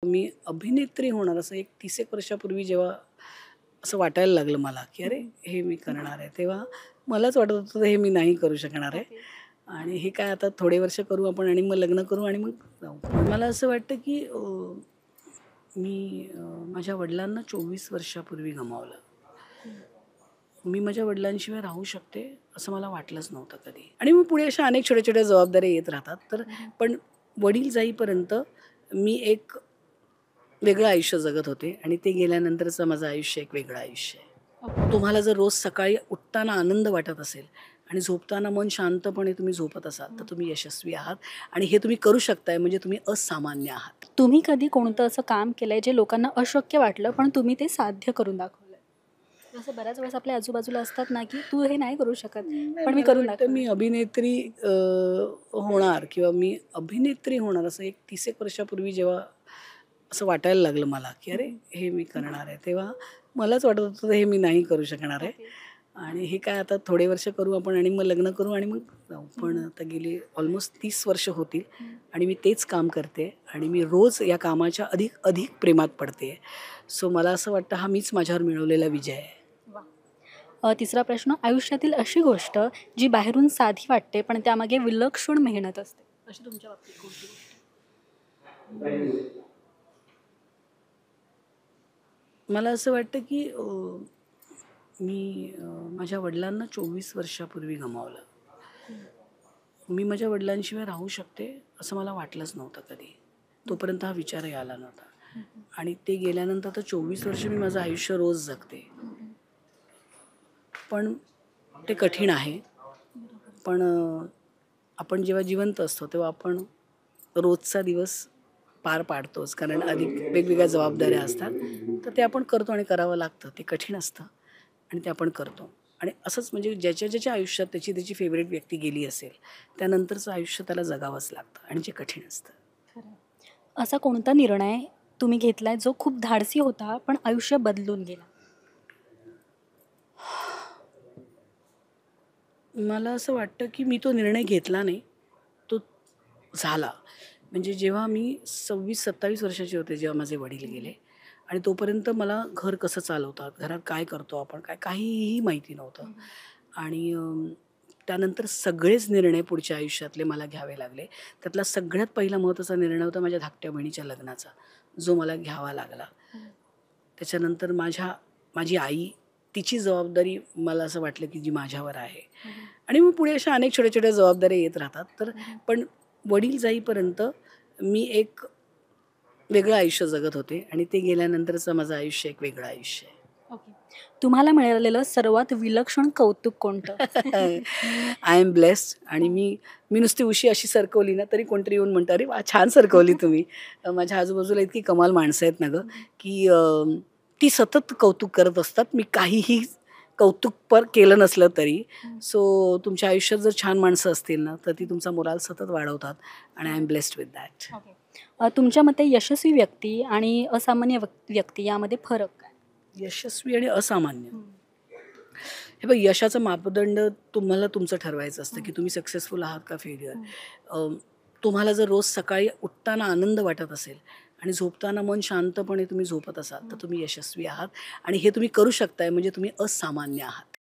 मी अभिनेत्री होणार असं एक 30 एक वर्षापूर्वी जेव्हा असं वाटायला लागलं मला, की अरे हे मी करणार आहे. तेव्हा मलाच वाटत होतं हे मी नाही करू शकणार आहे. ओके. आणि हे काय आता थोडे वर्ष करू आपण आणि मग लग्न करू आणि मग जाऊ. पण मला असं वाटतं की मी माझ्या वडिलांना 24 वर्षापूर्वी गमावलं. मी माझ्या वडिलांशिवाय राहू शकते असं मला वाटलंच नव्हतं कधी. आणि मग पुढे अशा अनेक छोट्या-छोट्या जबाबदाऱ्या येत राहतात. पण वडील जाईपर्यंत मी एक वेगळं आयुष्य जगत होते आणि ते गेल्यानंतरचं माझं आयुष्य एक वेगळं आयुष्य आहे. तुम्हाला जर रोज सकाळी उठताना आनंद वाटत असेल आणि झोपताना मन शांतपणे तुम्ही झोपत असाल तर तुम्ही यशस्वी आहात आणि हे तुम्ही करू शकताय म्हणजे तुम्ही असामान्य आहात. तुम्ही कधी कोणतं असं काम केलंय जे लोकांना अशक्य वाटलं पण तुम्ही ते साध्य करून दाखवलंय? जसं बऱ्याच वेळेस आपल्या आजूबाजूला असतात ना, की तू हे नाही करू शकत, पण मी करून वाटतं मी दाखवलंय. अभिनेत्री होणार किंवा मी अभिनेत्री होणार असं एक 30 एक वर्षापूर्वी जेव्हा असं वाटायला लागलं मला, की अरे हे मी करणार आहे. तेव्हा मलाच वाटत होतं हे मी नाही करू शकणार आहे. ओके. आणि हे काय आता थोडे वर्ष करू आपण आणि मग लग्न करू आणि मग जाऊ. पण आता गेली ऑलमोस्ट 30 वर्ष होतील आणि मी तेच काम करते आणि मी रोज या कामाच्या अधिक अधिक प्रेमात पडते. सो मला असं वाटतं हा मीच माझ्यावर मिळवलेला विजय आहे. वाह! तिसरा प्रश्न, आयुष्यातील अशी गोष्ट जी बाहेरून साधी वाटते पण त्यामागे विलक्षण मेहनत असते. अशी तुमच्या बाबतीत कोणती गोष्ट? मला असं वाटतं की माझ्या वडिलांना 24 वर्षापूर्वी गमावलं. मी माझ्या वडिलांशिवाय राहू शकते असं मला वाटलंच नव्हतं कधी. तोपर्यंत हा विचारही आला नव्हता. आणि ते गेल्यानंतर तर 24 वर्ष मी माझं आयुष्य रोज जगते. पण ते कठीण आहे. पण आपण जेव्हा जिवंत असतो तेव्हा आपण रोजचा दिवस पार पाडतोच. कारण अधिक वेगवेगळ्या जबाबदाऱ्या असतात. तर ते आपण करतो आणि करावं लागतं. ते कठीण असतं आणि ते आपण करतो. आणि असंच म्हणजे ज्याच्या आयुष्यात त्याची त्याची फेव्हरेट व्यक्ती गेली असेल, त्यानंतरचं आयुष्य त्याला जगावंच लागतं आणि जे कठीण असतं. खरं. असा कोणता निर्णय तुम्ही घेतलाय जो खूप धाडसी होता पण आयुष्य बदलून गेला? मला असं वाटतं, की मी तो निर्णय घेतला नाही. तो झाला. म्हणजे जेव्हा मी 26-27 वर्षाचे होते, जेव्हा माझे वडील गेले आणि तोपर्यंत मला घर कसं चालवतात, घरात काय करतो आपण, काय काहीही माहिती नव्हतं. आणि त्यानंतर सगळेच निर्णय पुढच्या आयुष्यातले मला घ्यावे लागले. त्यातला सगळ्यात पहिला महत्त्वाचा निर्णय होता माझ्या धाकट्या बहिणीच्या लग्नाचा, जो मला घ्यावा लागला. त्याच्यानंतर माझी आई, तिची जबाबदारी मला असं वाटलं, की जी माझ्यावर आहे. आणि मग पुढे अशा अनेक छोट्या-छोट्या जबाबदाऱ्या येत राहतात. पण वडील जाईपर्यंत मी एक वेगळं आयुष्य जगत होते आणि ते गेल्यानंतरचं माझं आयुष्य एक वेगळं आयुष्य आहे. ओके. तुम्हाला मिळालेलं सर्वात विलक्षण कौतुक कोणतं? आय एम ब्लेस्ड आणि मी नुसती उशी अशी सरकवली ना, तरी कोणतरी येऊन म्हणतं, "अरे वाह! छान सरकवली तुम्ही." माझ्या आजूबाजूला इतकी कमाल माणसं आहेत ना गं, की ती सतत कौतुक करत असतात. मी काहीही कौतुक केलं नसलं तरी. सो तुमच्या आयुष्यात जर छान माणसं असतील ना, तर ती तुमचा मोराल सतत वाढवतात आणि I am blessed with that. Okay. तुमच्या मते यशस्वी व्यक्ती आणि असामान्य व्यक्ती यामध्ये फरक काय? यशस्वी आणि असामान्य. हे बघ, यशाचं मापदंड तुम्हाला तुमचं ठरवायचं असतं, की तुम्ही सक्सेसफुल आहात का फेल्युअर. तुम्हाला जर रोज सकाळी उठताना आनंद वाटत असेल आणि झोपताना मन शांतपणे तुम्ही झोपत असाल तर तुम्ही यशस्वी आहात आणि हे तुम्ही करू शकताय म्हणजे तुम्ही असामान्य आहात.